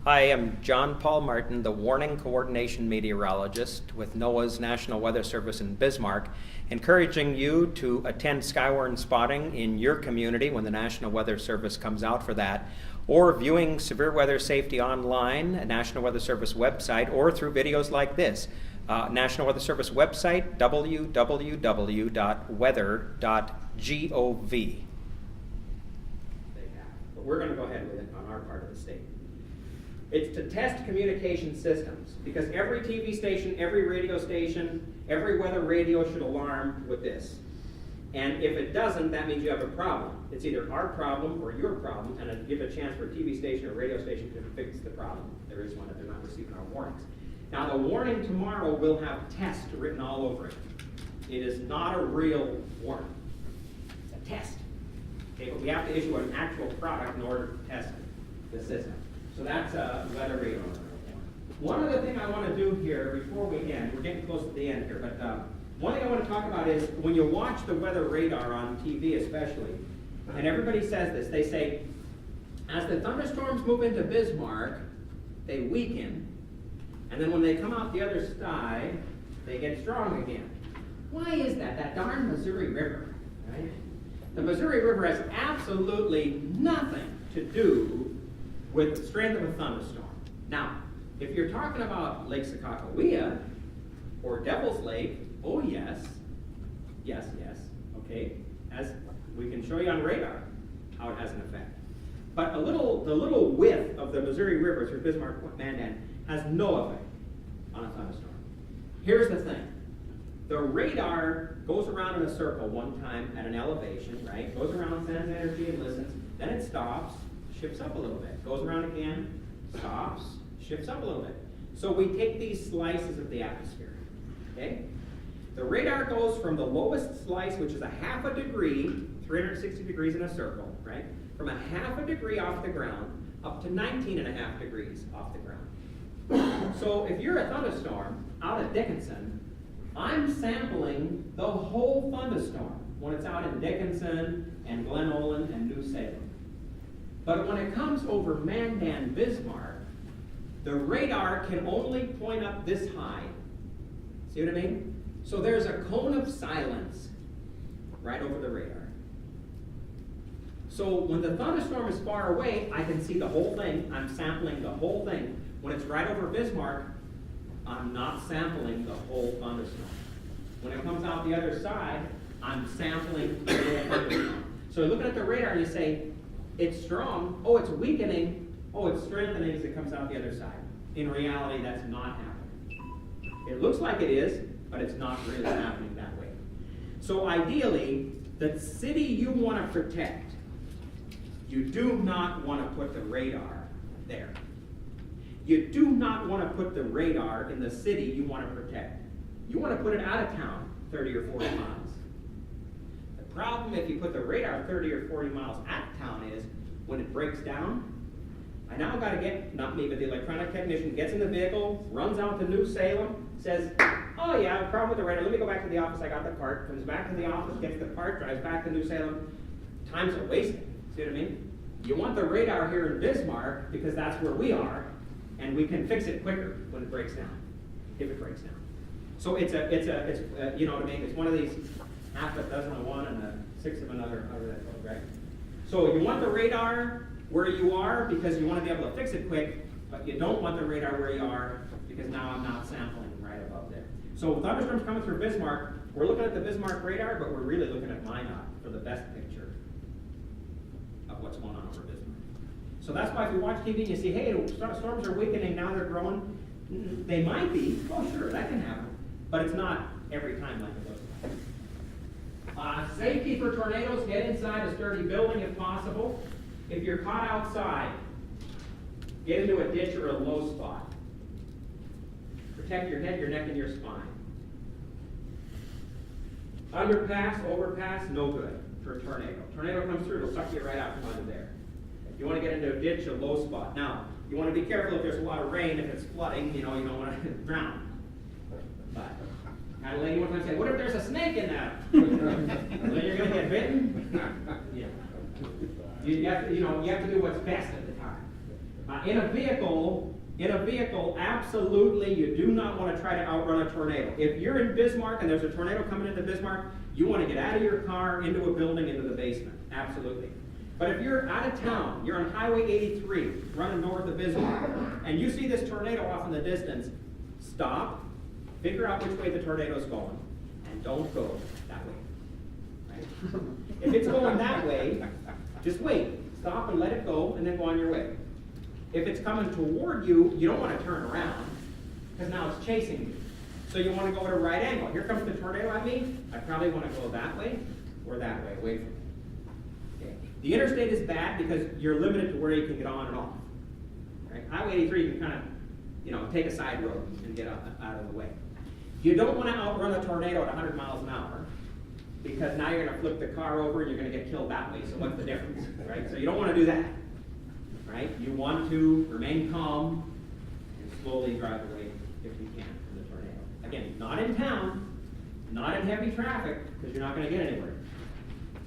Hi, I'm John Paul Martin, the Warning Coordination Meteorologist with NOAA's National Weather Service in Bismarck, encouraging you to attend skywarn spotting in your community when the National Weather Service comes out for that, or viewing severe weather safety online at National Weather Service website, or through videos like this. National Weather Service website, www.weather.gov. But we're going to go ahead with it on our part of the state. It's to test communication systems, because every TV station, every radio station, every weather radio should alarm with this. And if it doesn't, that means you have a problem. It's either our problem or your problem, and it'll give a chance for a TV station or radio station to fix the problem. There is one that they're not receiving our warnings. Now, the warning tomorrow will have test written all over it. It is not a real warning. It's a test. Okay, but we have to issue an actual product in order to test the system. So that's a weather radar. One other thing I want to do here before we end, we're getting close to the end here, but one thing I want to talk about is when you watch the weather radar on TV especially, and everybody says this, they say, as the thunderstorms move into Bismarck, they weaken, and then when they come out the other side, they get strong again. Why is that? That darn Missouri River, right? The Missouri River has absolutely nothing to do with the strength of a thunderstorm. Now, if you're talking about Lake Sakakawea or Devil's Lake, oh yes, okay, as we can show you on radar how it has an effect. But the little width of the Missouri River through Bismarck, Mandan, has no effect on a thunderstorm. Here's the thing. The radar goes around in a circle one time at an elevation, right? Goes around, sends energy and listens, then it stops, shifts up a little bit, goes around again, stops, shifts up a little bit. So we take these slices of the atmosphere, okay? The radar goes from the lowest slice, which is a half a degree, 360 degrees in a circle, right? From a half a degree off the ground up to 19.5 degrees off the ground. So if you're a thunderstorm out at Dickinson, I'm sampling the whole thunderstorm when it's out in Dickinson and Glen Olin and New Salem. But when it comes over Mandan, Bismarck, the radar can only point up this high. See what I mean? So there's a cone of silence right over the radar. So when the thunderstorm is far away, I can see the whole thing. I'm sampling the whole thing. When it's right over Bismarck, I'm not sampling the whole thunderstorm. When it comes out the other side, I'm sampling the whole thunderstorm. So you're looking at the radar and you say, it's strong, oh, it's weakening, oh, it's strengthening as it comes out the other side. In reality, that's not happening. It looks like it is, but it's not really happening that way. So ideally, the city you want to protect, you do not want to put the radar there. You do not want to put the radar in the city you want to protect. You want to put it out of town, 30 or 40 miles. The problem if you put the radar 30 or 40 miles out of town is when it breaks down, I now got to get, not me, but the electronic technician gets in the vehicle, runs out to New Salem, says, oh yeah, I have a problem with the radar, let me go back to the office, I got the part, comes back to the office, gets the part, drives back to New Salem. Times are wasted, see what I mean? You want the radar here in Bismarck because that's where we are, and we can fix it quicker when it breaks down, if it breaks down. So it's you know what I mean? It's one of these half a dozen of one and a sixth of another, however that goes, right? So you want the radar where you are because you want to be able to fix it quick, but you don't want the radar where you are because now I'm not sampling right above there. So thunderstorms coming through Bismarck, we're looking at the Bismarck radar, but we're really looking at Minot for the best picture of what's going on over Bismarck. So that's why if you watch TV and you see, hey, storms are weakening, now they're growing, they might be, oh sure, that can happen, but it's not every time like it looks like. Safety for tornadoes, get inside a sturdy building if possible. If you're caught outside, get into a ditch or a low spot. Protect your head, your neck, and your spine. Underpass, overpass, no good for a tornado. Tornado comes through, it'll suck you right out from under there. You want to get into a ditch, a low spot. Now, you want to be careful if there's a lot of rain, if it's flooding, you know, you don't want to drown. But I had a lady one time say, what if there's a snake in that? Then you're going to get bitten? Yeah. You have to do what's best at the time. In a vehicle, absolutely, you do not want to try to outrun a tornado. If you're in Bismarck and there's a tornado coming into Bismarck, you want to get out of your car, into a building, into the basement. Absolutely. But if you're out of town, you're on Highway 83, running north of Bismarck, and you see this tornado off in the distance, stop, figure out which way the tornado's going, and don't go that way. Right? If it's going that way, just wait. Stop and let it go, and then go on your way. If it's coming toward you, you don't want to turn around, because now it's chasing you. So you want to go at a right angle. Here comes the tornado at me. I probably want to go that way or that way, away from it. Okay. The interstate is bad because you're limited to where you can get on and off. Right? Highway 83, you can kind of, take a side road and get out of the way. You don't want to outrun a tornado at 100 miles an hour, because now you're going to flip the car over and you're going to get killed that way. So what's the difference, right? So you don't want to do that, right? You want to remain calm and slowly drive away if you can from the tornado. Again, not in town, not in heavy traffic, because you're not going to get anywhere.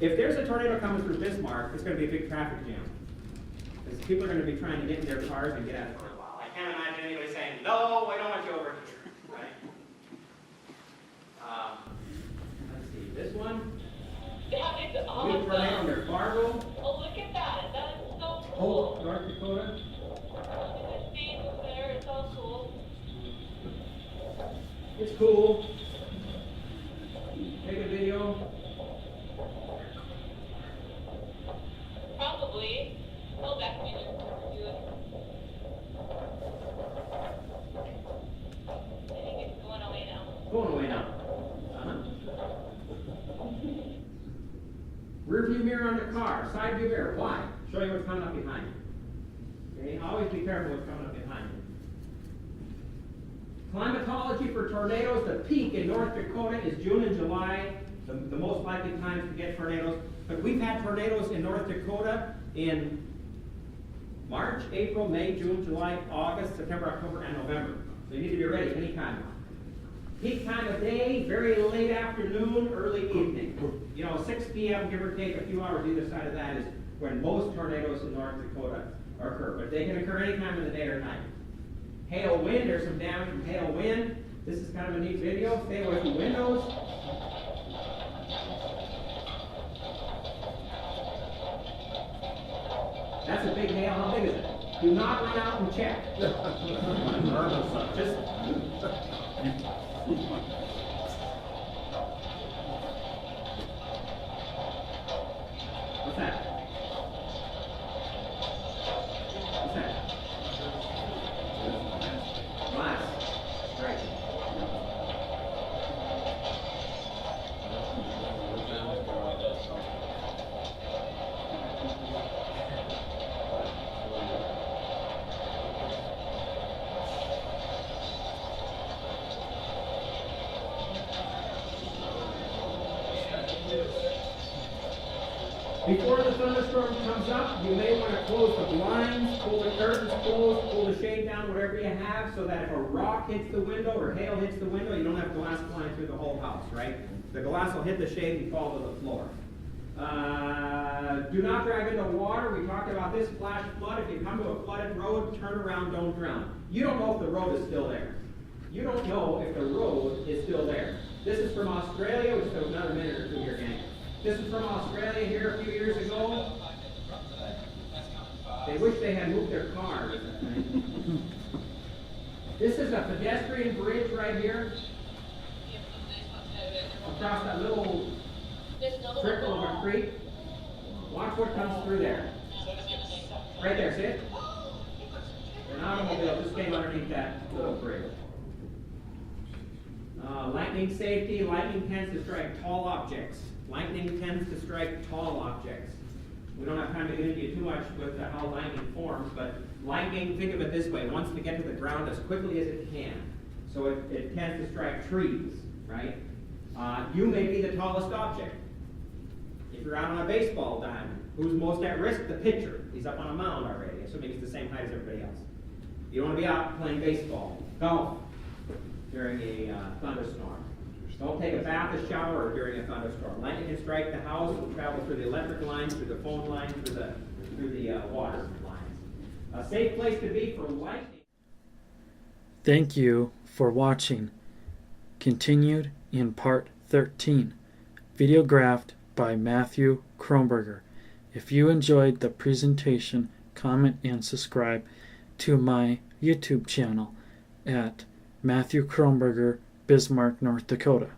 If there's a tornado coming through Bismarck, it's going to be a big traffic jam, because people are going to be trying to get in their cars and get out of town. I can't imagine anybody saying, no, I don't want you over here, right? Let's see, this one. That is awesome. Big tornado near Fargo. Oh, look at that. That is so cool. Oh, North Dakota. The speed there, it's so cool. It's cool. Take a video. Probably. Oh, back to you. I think it's going away now. Going away now. Rear view mirror on the car, side view mirror. Why? Show you what's coming up behind you. Okay, always be careful what's coming up behind you. Climatology for tornadoes, the peak in North Dakota is June and July, the most likely times to get tornadoes. But we've had tornadoes in North Dakota in March, April, May, June, July, August, September, October, and November. So you need to be ready anytime now. Peak time of day, very late afternoon, early evening. 6 p.m., give or take a few hours either side of that is when most tornadoes in North Dakota occur. But they can occur any time of the day or night. Hail wind, there's some damage from hail wind. This is kind of a neat video. Stay away from windows. That's a big hail. How big is it? Do not run out and check. Just... What's that? What's that? Glass. Right. Before the thunderstorm comes up, you may want to close the blinds, pull the curtains closed, pull the shade down, whatever you have, so that if a rock hits the window or hail hits the window, you don't have glass flying through the whole house, right? The glass will hit the shade and fall to the floor. Do not drive into water. We talked about this flash flood. If you come to a flooded road, turn around, don't drown. You don't know if the road is still there. You don't know if the road is still there. This is from Australia. We still have another minute or two here, gang. This is from Australia here a few years ago. They wish they had moved their cars. This is a pedestrian bridge right here. Across that little trickle of a creek. Watch what comes through there. Right there, see it? An automobile just came underneath that little bridge. Lightning safety. Lightning tends to strike tall objects. Lightning tends to strike tall objects. We don't have time to get into too much with how lightning forms, but lightning, think of it this way, wants to get to the ground as quickly as it can. So it tends to strike trees, right? You may be the tallest object. If you're out on a baseball diamond, who's most at risk? The pitcher. He's up on a mound already, assuming he's the same height as everybody else. You don't want to be out playing baseball, golf, during a thunderstorm. Don't take a bath, a shower during a thunderstorm. Lightning can strike the house, will travel through the electric lines, through the phone lines, through the water lines. A safe place to be for lightning. Thank you for watching. Continued in part 13. Videographed by Matthew Kronberger. If you enjoyed the presentation, comment and subscribe to my YouTube channel at Matthew Kronberger, Bismarck, North Dakota.